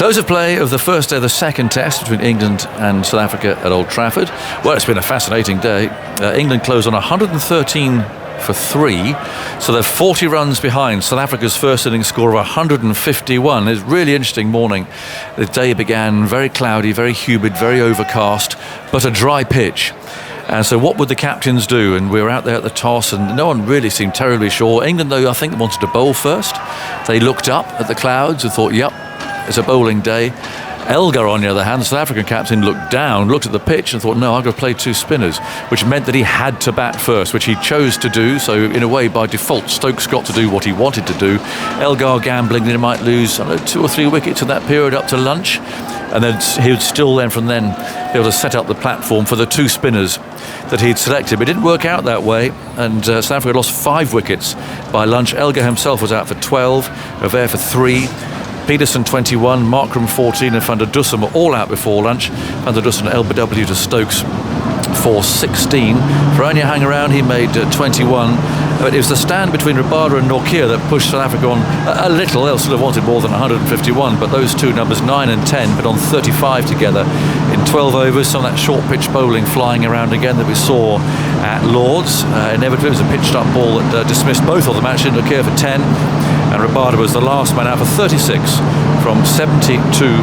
Close of play of the first day of the second test between England and South Africa at Old Trafford. Well, it's been a fascinating day. England closed on 113 for 3, so they're 40 runs behind South Africa's first innings score of 151. It's a really interesting morning. The day began very cloudy, very humid, very overcast, but a dry pitch. And so what would the captains do? And we were out there at the toss and no one really seemed terribly sure. England, though, I think wanted to bowl first. They looked up at the clouds and thought, yep, it's a bowling day. Elgar, on the other hand, the South African captain, looked down, looked at the pitch and thought, no, I've got to play 2 spinners, which meant that he had to bat first, which he chose to do. So in a way, by default, Stokes got to do what he wanted to do. Elgar gambling that he might lose 2 or 3 wickets in that period up to lunch. And then he would still then, from then, be able to set up the platform for the 2 spinners that he'd selected. But it didn't work out that way, and South Africa lost 5 wickets by lunch. Elgar himself was out for 12, Revere for 3, Peterson 21, Markram 14 and Van der Dussen were all out before lunch. Van der Dussen LBW to Stokes for 16. Veronier hang around, he made 21. But it was the stand between Rabada and Nortje that pushed South Africa on a little. They'll still have wanted more than 151, but those two numbers, 9 and 10, put on 35 together in 12 overs. Some of that short pitch bowling flying around again that we saw at Lords. Inevitably, it was a pitched up ball that dismissed both of them. Actually, Nortje for 10, and Rabada was the last man out for 36 from 72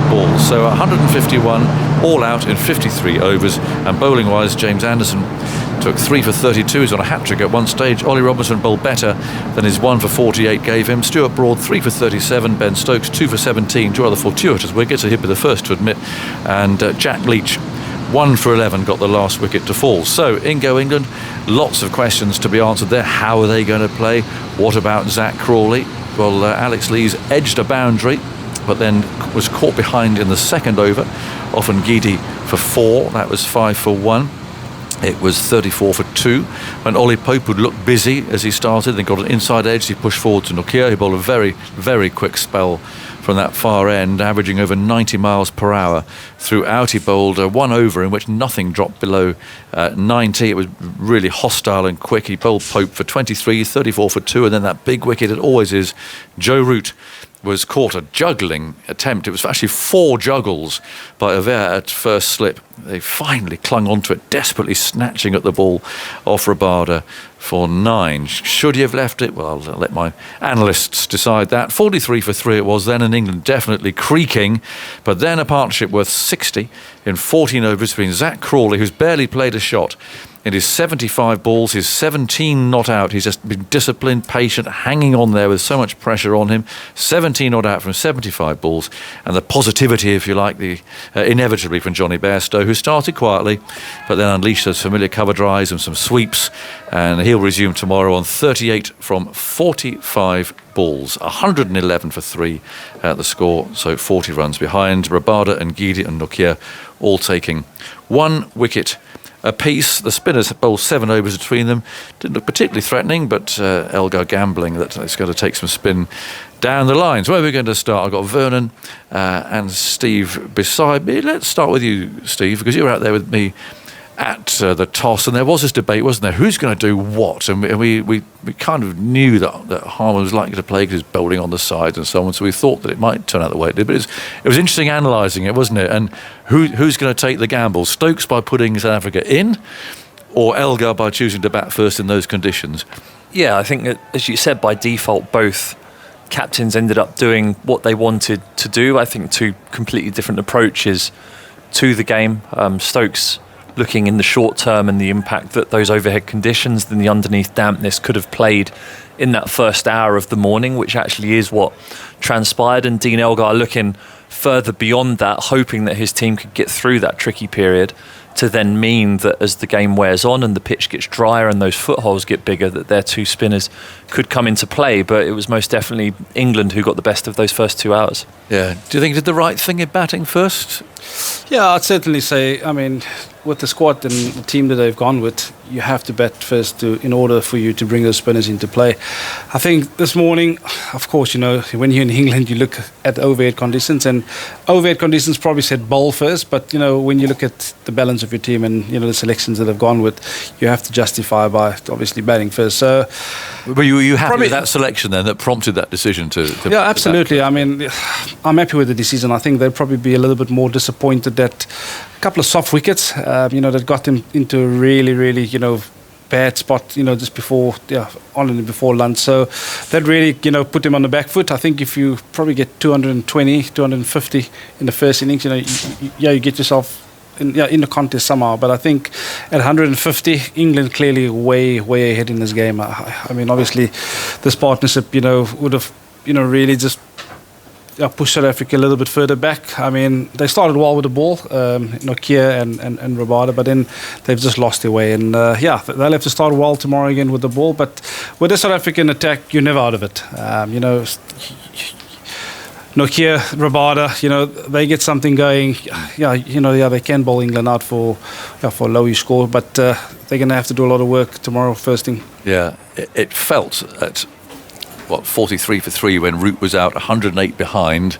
balls. So 151 all out in 53 overs. And bowling wise, James Anderson took 3 for 32. He's on a hat-trick at one stage. Ollie Robinson bowled better than his 1 for 48 gave him. Stuart Broad 3 for 37. Ben Stokes 2 for 17. Two other fortuitous wickets. He'd be the first to admit. And Jack Leach 1 for 11 got the last wicket to fall. So in go England. Lots of questions to be answered there. How are they going to play? What about Zach Crawley? Well, Alex Lees edged a boundary, but then was caught behind in the second over. Off Ngidi for 4. That was 5 for 1. It was 34 for 2. When Ollie Pope would look busy as he started, then got an inside edge, he pushed forward to Nortje. He bowled a very, very quick spell from that far end, averaging over 90 miles per hour throughout. He bowled 1 over in which nothing dropped below 90. It was really hostile and quick. He bowled Pope for 23, 34 for 2, and then that big wicket, it always is, Joe Root was caught a juggling attempt. It was actually 4 juggles by Revere at first slip. They finally clung onto it, desperately snatching at the ball off Rabada for 9. Should he have left it? Well, I'll let my analysts decide that. 43 for 3 it was then, and England definitely creaking. But then a partnership worth 60 in 14 overs between Zach Crawley, who's barely played a shot, in his 75 balls, his 17 not out. He's just been disciplined, patient, hanging on there with so much pressure on him. 17 not out from 75 balls. And the positivity, if you like, the inevitably from Johnny Bairstow, who started quietly, but then unleashed those familiar cover drives and some sweeps. And he'll resume tomorrow on 38 from 45 balls. 111 for 3 at the score, so 40 runs behind. Rabada and Ngidi and Nortje all taking 1 wicket apiece. The spinners bowled 7 overs between them. Didn't look particularly threatening, but Elgar gambling that it's going to take some spin down the lines. Where are we going to start? I've got Vernon and Steve beside me. Let's start with you, Steve, because you were out there with me at the toss, and there was this debate, wasn't there? Who's going to do what? And we kind of knew that Harman was likely to play because he's bowling on the sides and so on, so we thought that it might turn out the way it did. But it was interesting analysing it, wasn't it? And who's going to take the gamble? Stokes by putting South Africa in, or Elgar by choosing to bat first in those conditions? Yeah, I think that, as you said, by default, both captains ended up doing what they wanted to do. I think 2 completely different approaches to the game. Stokes looking in the short term and the impact that those overhead conditions and the underneath dampness could have played in that first hour of the morning, which actually is what transpired. And Dean Elgar looking further beyond that, hoping that his team could get through that tricky period to then mean that as the game wears on and the pitch gets drier and those footholes get bigger, that their 2 spinners could come into play. But it was most definitely England who got the best of those first 2 hours. Yeah. Do you think he did the right thing in batting first? Yeah, I'd certainly say, I mean, with the squad and the team that they've gone with, you have to bat first in order for you to bring those spinners into play. I think this morning, of course, you know, when you're in England, you look at the overhead conditions, and overhead conditions probably said bowl first, but, you know, when you look at the balance of your team and the selections that have gone with, you have to justify by obviously batting first. So, were you happy with that selection then that prompted that decision to yeah, absolutely. I mean, I'm happy with the decision. I think they'll probably be a little bit more disappointed that a couple of soft wickets, that got them into a really, bad spot, just before lunch. So that really, put them on the back foot. I think if you probably get 220, 250 in the first innings, you get yourself in the contest somehow. But I think at 150, England clearly way ahead in this game. I mean, obviously, this partnership, would have, really just push South Africa a little bit further back. I mean, they started well with the ball, Nokia and Rabada, but then they've just lost their way. And they'll have to start well tomorrow again with the ball. But with the South African attack, you're never out of it. Nokia, Rabada, they get something going. They can bowl England out for a lowish score, but they're going to have to do a lot of work tomorrow, first thing. Yeah, it felt at 43 for 3 when Root was out, 108 behind.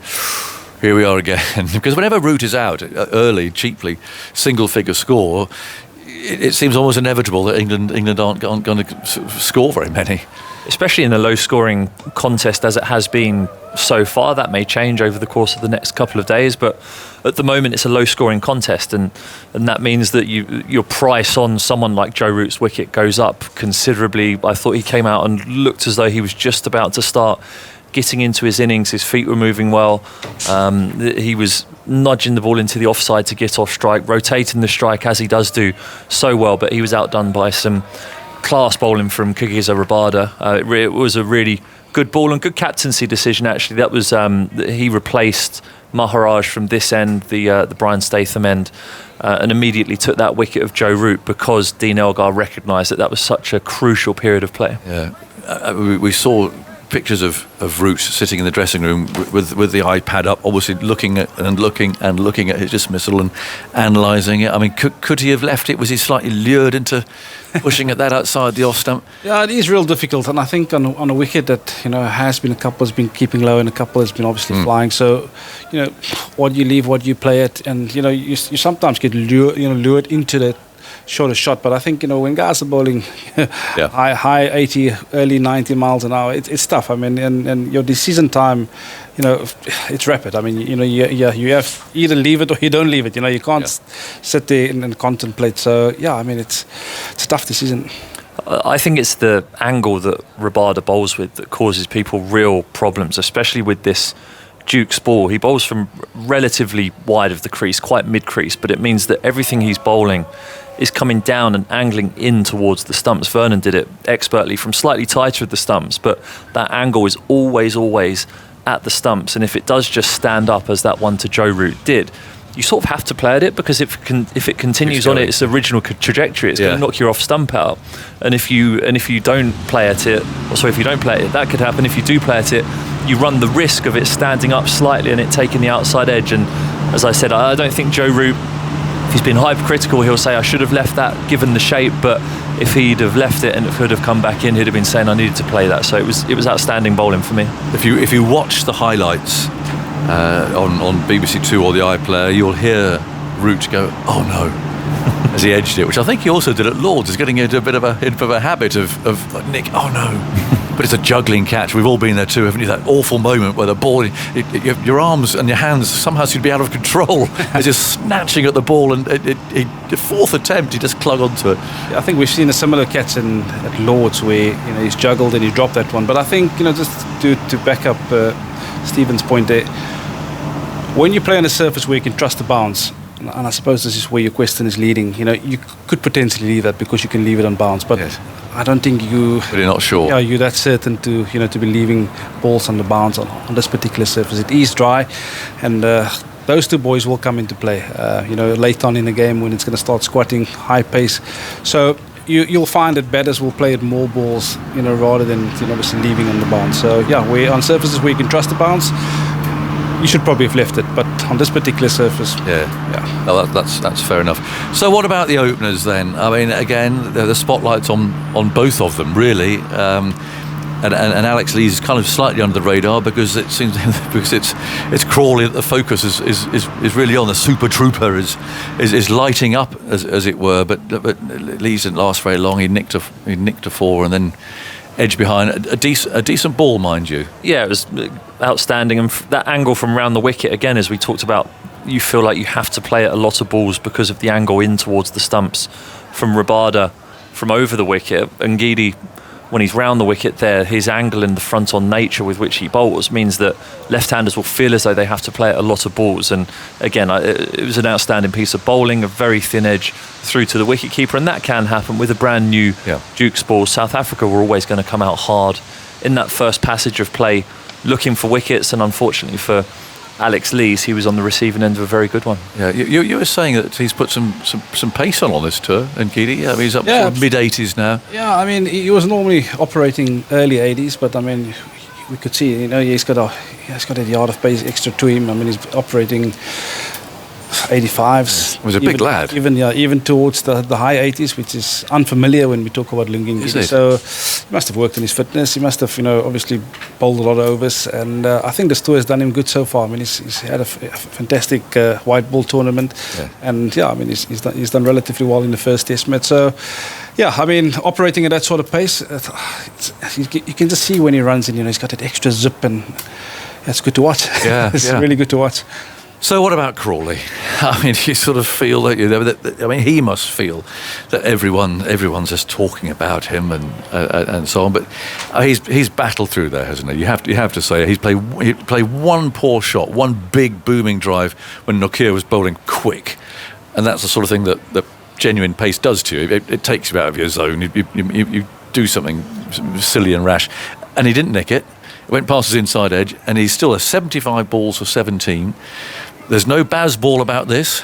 Here we are again. Because whenever Root is out early, cheaply, single-figure score, it seems almost inevitable that England aren't going to score very many. Especially in a low-scoring contest as it has been so far. That may change over the course of the next couple of days, but at the moment it's a low-scoring contest, and that means that your price on someone like Joe Root's wicket goes up considerably. I thought he came out and looked as though he was just about to start getting into his innings. His feet were moving well. He was nudging the ball into the offside to get off strike, rotating the strike as he does do so well, but he was outdone by some class bowling from Kagiso Rabada. It was a really good ball and good captaincy decision, actually. That was he replaced Maharaj from this end, the Brian Statham end, and immediately took that wicket of Joe Root because Dean Elgar recognised that was such a crucial period of play. Yeah, we saw pictures of Root sitting in the dressing room with the iPad up, obviously looking at his dismissal and analysing it. I mean, could he have left it? Was he slightly lured into pushing at that outside the off stump? Yeah, it is real difficult, and I think on a wicket that has been, a couple has been keeping low and a couple has been obviously flying. So what you leave, what you play it, and you sometimes get lured into that shorter shot. But I think when guys are bowling high 80, early 90 miles an hour, it's tough. I mean, and your decision time, it's rapid. I mean, you have either leave it or you don't leave it. You can't sit there and contemplate. So I mean, it's a tough decision. I think it's the angle that Rabada bowls with that causes people real problems, especially with this Duke's ball. He bowls from relatively wide of the crease, quite mid-crease, but it means that everything he's bowling is coming down and angling in towards the stumps. Vernon did it expertly from slightly tighter at the stumps, but that angle is always at the stumps, and if it does just stand up as that one to Joe Root did, you sort of have to play at it, because if it continues on its original trajectory, it's going to knock your off stump out. And if you don't play at it, if you don't play at it, that could happen. If you do play at it, you run the risk of it standing up slightly and it taking the outside edge. And as I said, I don't think Joe Root, if he's been hypercritical, he'll say I should have left that given the shape, but if he'd have left it and it could have come back in, he'd have been saying I needed to play that. So it was outstanding bowling for me. If you watch the highlights on BBC Two or the iPlayer, you'll hear Root go, "Oh no," as he edged it, which I think he also did at Lords. Is getting into a bit of a habit of Nick, "Oh no." But it's a juggling catch. We've all been there too, haven't you? That awful moment where the ball, your arms and your hands somehow seem to be out of control. It's just snatching at the ball, and the fourth attempt, he just clung onto it. I think we've seen a similar catch at Lords where he's juggled and he dropped that one. But I think just to back up Stephen's point there, when you play on a surface where you can trust the bounce, and I suppose this is where your question is leading, you could potentially leave that because you can leave it on bounce, but yes. I don't think but you're not sure. Yeah, you're that certain to be leaving balls on the bounce on this particular surface. It is dry, and those two boys will come into play. Late on in the game when it's going to start squatting, high pace. So you'll find that batters will play at more balls, rather than obviously leaving on the bounce. So we're on surfaces where you can trust the bounce. You should probably have left it, but on this particular surface, no, that's fair enough. So what about the openers then? I mean, again, the spotlight's on both of them, really. And Alex Lees is kind of slightly under the radar because it seems because it's Crawley that the focus is really on. The Super Trooper is lighting up as it were, but Lees didn't last very long. He nicked a 4 and then edge behind a decent ball, mind you. Yeah, it was outstanding, and that angle from round the wicket again, as we talked about, you feel like you have to play at a lot of balls because of the angle in towards the stumps from Rabada from over the wicket. And Ngidi, when he's round the wicket there, his angle in the front on nature with which he bowls means that left-handers will feel as though they have to play at a lot of balls. And again, it was an outstanding piece of bowling, a very thin edge through to the wicket-keeper, and that can happen with a brand new Duke's ball. South Africa were always going to come out hard in that first passage of play, looking for wickets, and unfortunately for Alex Lees, he was on the receiving end of a very good one. Yeah, you were saying that he's put some pace on this tour, and Ngidi. Yeah, I mean, he's up to mid-80s now. Yeah, I mean, he was normally operating early 80s, but I mean, we could see, he's got a yard of pace extra to him. I mean, he's operating 85s. He was a big lad. Even towards the high 80s, which is unfamiliar when we talk about Lungi Ngidi. So he must have worked on his fitness. He must have, obviously bowled a lot of overs. And I think this tour has done him good so far. I mean, he's had a fantastic white ball tournament. Yeah. And I mean, he's done relatively well in the first test match. So, I mean, operating at that sort of pace, you can just see when he runs in, he's got that extra zip, and it's good to watch. Yeah, it's really good to watch. So what about Crawley? I mean, you sort of feel that, I mean, he must feel that everyone's just talking about him and so on. But he's battled through there, hasn't he? You have to say he played one poor shot, one big booming drive when Nokia was bowling quick, and that's the sort of thing that genuine pace does to you. It takes you out of your zone. You do something silly and rash, and he didn't nick it. It went past his inside edge, and he's still a 75 balls for 17. There's no Baz ball about this,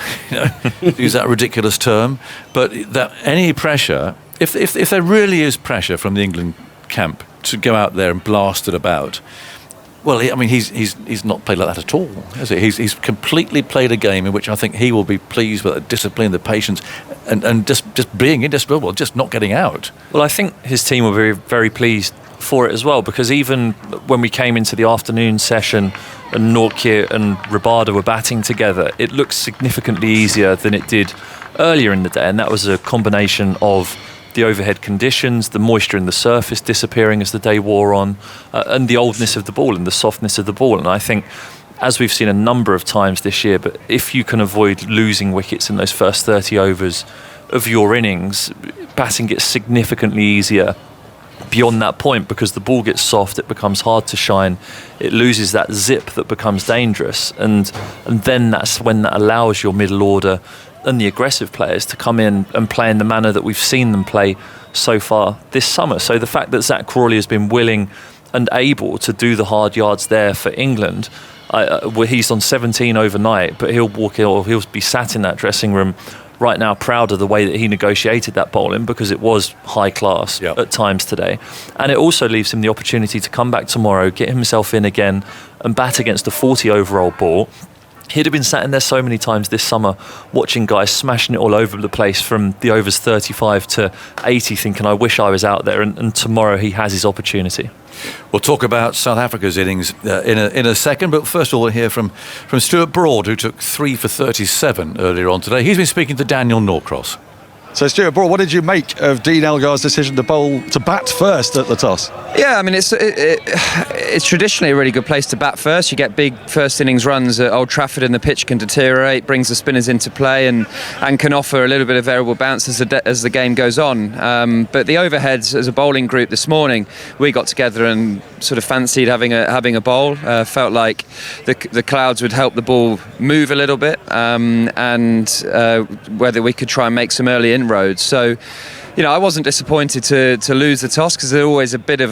use that ridiculous term, but that any pressure, if there really is pressure from the England camp to go out there and blast it about, well, I mean, he's not played like that at all, has he? He's completely played a game in which I think he will be pleased with the discipline, the patience, and just being indestructible, just not getting out. Well, I think his team will be very, very pleased for it as well, because even when we came into the afternoon session and Nortje and Rabada were batting together, it looked significantly easier than it did earlier in the day, and that was a combination of the overhead conditions, the moisture in the surface disappearing as the day wore on, and the oldness of the ball and the softness of the ball. And I think, as we've seen a number of times this year, but if you can avoid losing wickets in those first 30 overs of your innings, batting gets significantly easier beyond that point, because the ball gets soft, it becomes hard to shine, it loses that zip that becomes dangerous, and then that's when that allows your middle order and the aggressive players to come in and play in the manner that we've seen them play so far this summer. So the fact that Zach Crawley has been willing and able to do the hard yards there for England, he's on 17 overnight, but he'll be sat in that dressing room right now proud of the way that he negotiated that bowling, because it was high class at times today. And it also leaves him the opportunity to come back tomorrow, get himself in again and bat against a 40 over ball. He'd have been sat in there so many times this summer watching guys smashing it all over the place from the overs 35 to 80, thinking, I wish I was out there, and tomorrow he has his opportunity. We'll talk about South Africa's innings in a second, but first of all we'll hear from Stuart Broad, who took 3 for 37 earlier on today. He's been speaking to Daniel Norcross. So Stuart Broad, what did you make of Dean Elgar's decision to bat first at the toss? Yeah, I mean, it's traditionally a really good place to bat first. You get big first innings runs at Old Trafford and the pitch can deteriorate, brings the spinners into play and can offer a little bit of variable bounce as the game goes on. But the overheads as a bowling group this morning, we got together and sort of fancied having a bowl. Felt like the clouds would help the ball move a little bit, and whether we could try and make some early inroads. So, I wasn't disappointed to lose the toss, because there's always a bit of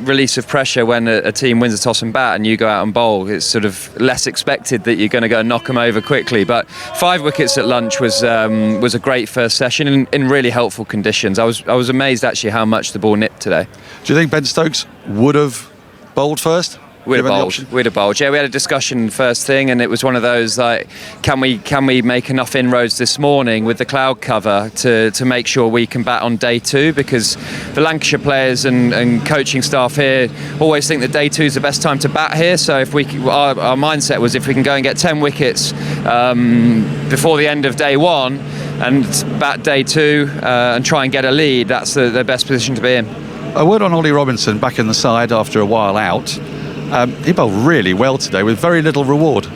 release of pressure when a team wins a toss and bat and you go out and bowl. It's sort of less expected that you're going to go and knock them over quickly. But 5 wickets at lunch was a great first session in really helpful conditions. I was amazed actually how much the ball nipped today. Do you think Ben Stokes would have bowled first? We'd given the have option? bowled. We'd have bowled. Yeah, we had a discussion first thing, and it was one of those like, can we make enough inroads this morning with the cloud cover to make sure we can bat on day 2? Because the Lancashire players and coaching staff here always think that day 2 is the best time to bat here. So if our mindset was if we can go and get 10 wickets before the end of day 1 and bat day 2 and try and get a lead, that's the best position to be in. A word on Ollie Robinson back in the side after a while out. He bowled really well today with very little reward.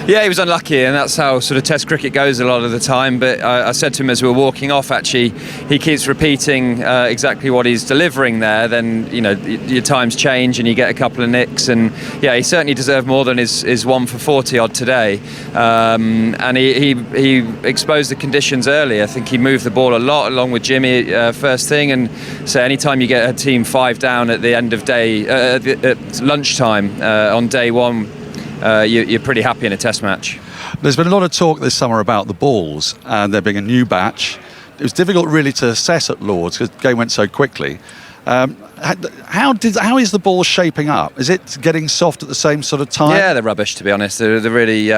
Yeah, he was unlucky, and that's how sort of Test cricket goes a lot of the time. But I said to him as we were walking off, actually, he keeps repeating exactly what he's delivering there. Then your times change and you get a couple of nicks. And yeah, he certainly deserved more than his 1 for 40 odd today. And he exposed the conditions early. I think he moved the ball a lot along with Jimmy first thing. And so anytime you get a team 5 down at the end of day at lunchtime on day 1. You're pretty happy in a Test match. There's been a lot of talk this summer about the balls and there being a new batch. It was difficult really to assess at Lords because the game went so quickly. How is the ball shaping up? Is it getting soft at the same sort of time? Yeah, they're rubbish, to be honest. They're really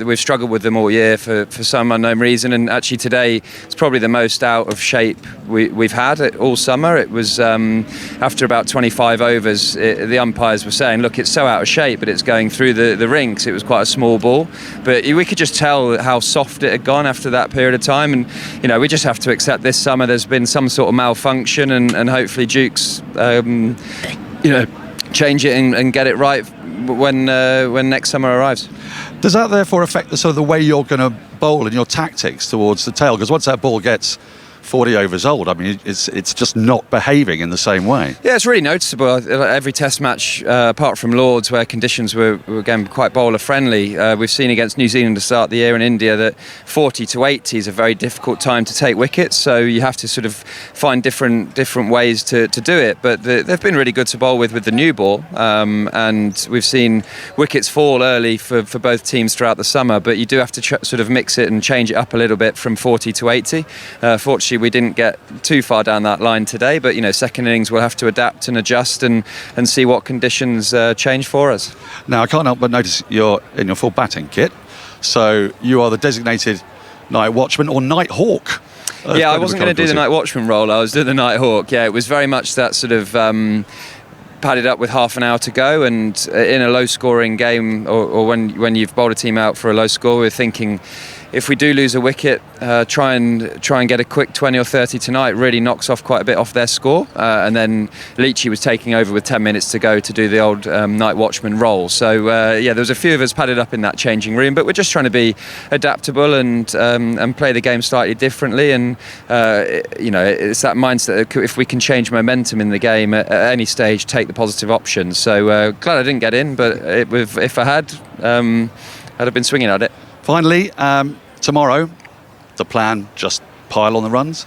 we've struggled with them all year for some unknown reason, and actually today it's probably the most out of shape we've had all summer. It was after about 25 overs, the umpires were saying, look, it's so out of shape, but it's going through the ring because it was quite a small ball. But we could just tell how soft it had gone after that period of time, and we just have to accept this summer there's been some sort of malfunction, and hopefully Duke's change it and get it right when next summer arrives. Does that therefore affect the way you're going to bowl and your tactics towards the tail? Because once that ball gets 40 overs old, I mean, it's just not behaving in the same way. Yeah, it's really noticeable. Every Test match, apart from Lords, where conditions were again quite bowler friendly, we've seen against New Zealand to start the year in India that 40 to 80 is a very difficult time to take wickets. So you have to sort of find different ways to do it. But they've been really good to bowl with the new ball, and we've seen wickets fall early for both teams throughout the summer. But you do have to sort of mix it and change it up a little bit from 40 to 80. Fortunately, we didn't get too far down that line today, but second innings we'll have to adapt and adjust and see what conditions change for us. Now, I can't help but notice you're in your full batting kit, so you are the designated night watchman or night hawk. Yeah, I wasn't going to do the night watchman role. I was doing the night hawk. Yeah, it was very much that sort of padded up with half an hour to go, and in a low-scoring game, or when you've bowled a team out for a low score, we're thinking, if we do lose a wicket, try and get a quick 20 or 30 tonight really knocks off quite a bit off their score. And then Leachy was taking over with 10 minutes to go to do the old night watchman role. So there was a few of us padded up in that changing room, but we're just trying to be adaptable and play the game slightly differently. And it's that mindset that if we can change momentum in the game at any stage, take the positive options. So glad I didn't get in, but if I had, I'd have been swinging at it. Finally, tomorrow, the plan, just pile on the runs?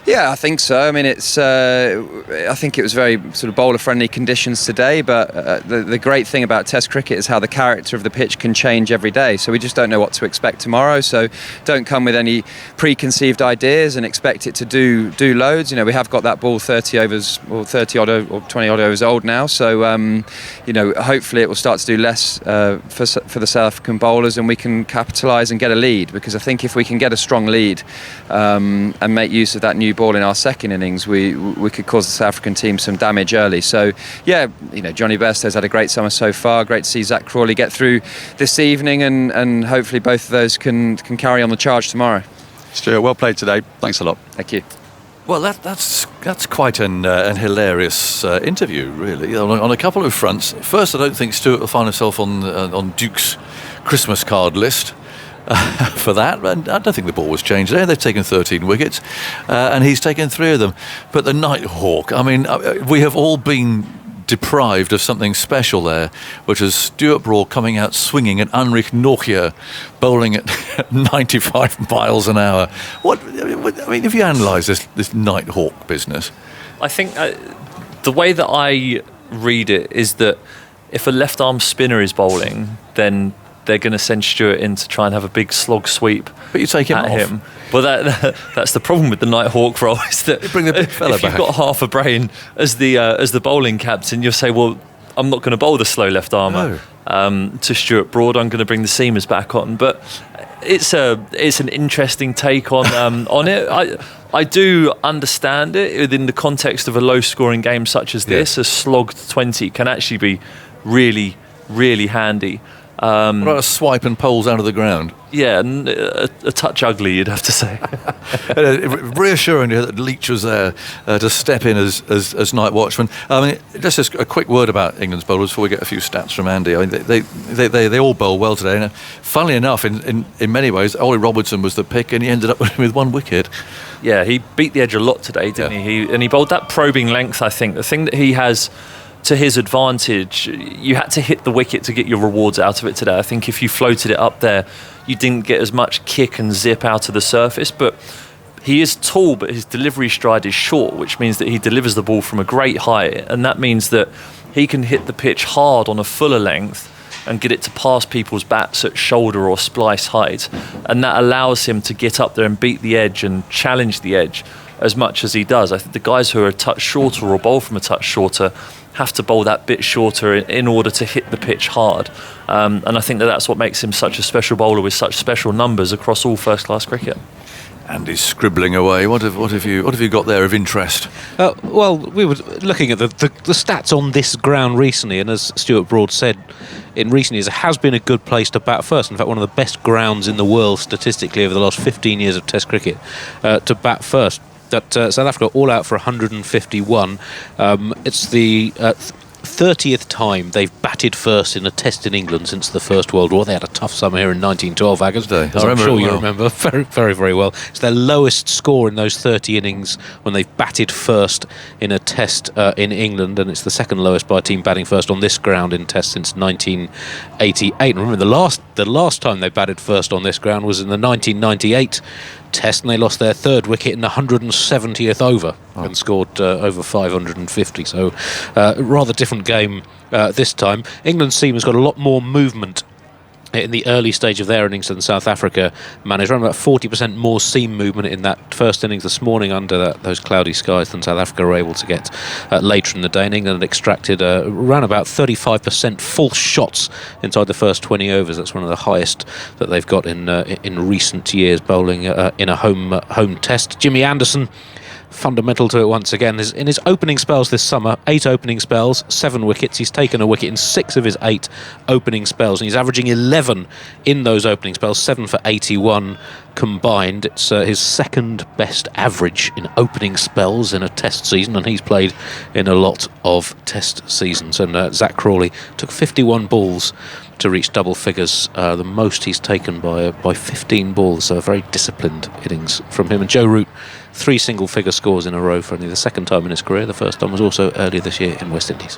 Yeah, I think so. I mean, I think it was very sort of bowler-friendly conditions today, but the great thing about Test cricket is how the character of the pitch can change every day. So we just don't know what to expect tomorrow. So don't come with any preconceived ideas and expect it to do loads. We have got that ball 30 overs or 30 odd or 20 odd overs old now. So hopefully it will start to do less for the South African bowlers, and we can capitalise and get a lead. Because I think if we can get a strong lead and make use of that new ball in our second innings, we could cause the South African team some damage early. So yeah, Johnny Best has had a great summer so far. Great to see Zach Crawley get through this evening, and hopefully both of those can carry on the charge tomorrow. Stuart, well played today. Thanks a lot. Thank you. Well, that's quite an hilarious interview, really, on a couple of fronts. First, I don't think Stuart will find himself on Duke's Christmas card list. For that, and I don't think the ball was changed there. They've taken 13 wickets, and he's taken 3 of them. But the Night Hawk, I mean, we have all been deprived of something special there, which is Stuart Broad coming out swinging and Anrich Nortje bowling at 95 miles an hour. I mean, if you analyse this Night Hawk business, I think the way that I read it is that if a left-arm spinner is bowling, then they're going to send Stuart in to try and have a big slog sweep. But you take him at off. him. Well, that's the problem with the Night Hawk role, is that you bring the big fella if you've back. got half a brain as the bowling captain, you'll say, well, I'm not going to bowl the slow left armour. To Stuart Broad, I'm going to bring the seamers back on. But it's an interesting take on it. I do understand it within the context of a low-scoring game such as this. A slogged 20 can actually be really, really handy. What about a swipe and poles out of the ground? Yeah, a touch ugly, you'd have to say. Reassuring you that Leach was there to step in as night watchman. I mean, just a quick word about England's bowlers before we get a few stats from Andy. I mean, they all bowl well today. And funnily enough, in many ways, Ollie Robertson was the pick, and he ended up with 1 wicket. Yeah, he beat the edge a lot today, didn't he? And he bowled that probing length, I think. The thing that he has to his advantage, you had to hit the wicket to get your rewards out of it today. I think if you floated it up there, you didn't get as much kick and zip out of the surface. But he is tall, but his delivery stride is short, which means that he delivers the ball from a great height. And that means that he can hit the pitch hard on a fuller length and get it to pass people's bats at shoulder or splice height. And that allows him to get up there and beat the edge and challenge the edge as much as he does. I think the guys who are a touch shorter or bowl from a touch shorter have to bowl that bit shorter in order to hit the pitch hard. And I think that's what makes him such a special bowler with such special numbers across all first-class cricket. And he's scribbling away. What have you got there of interest? Well, we were looking at the stats on this ground recently, and as Stuart Broad said, in recent years it has been a good place to bat first. In fact, one of the best grounds in the world statistically over the last 15 years of Test cricket to bat first. That South Africa all out for 151. It's the 30th time they've batted first in a test in England since the First World War. They had a tough summer here in 1912, Aggers, as I'm sure you remember very, very, very well. It's their lowest score in those 30 innings when they've batted first in a test in England, and it's the second lowest by a team batting first on this ground in test since 1988. And remember, the last time they batted first on this ground was in the 1998 test, and they lost their third wicket in the 170th over and scored over 550. So rather different game this time. England's team has got a lot more movement in the early stage of their innings than South Africa managed. Around about 40% more seam movement in that first innings this morning under those cloudy skies than South Africa were able to get later in the day. And England extracted around about 35% false shots inside the first 20 overs. That's one of the highest that they've got in recent years, bowling in a home test. Jimmy Anderson, fundamental to it once again. In his opening spells this summer, 8 opening spells, 7 wickets. He's taken a wicket in 6 of his 8 opening spells, and he's averaging 11 in those opening spells, 7 for 81 combined. It's his second best average in opening spells in a test season, and he's played in a lot of test seasons. And Zach Crawley took 51 balls to reach double figures, the most he's taken by 15 balls. So a very disciplined innings from him. And Joe Root, 3 single-figure scores in a row for only the second time in his career. The first time was also earlier this year in West Indies.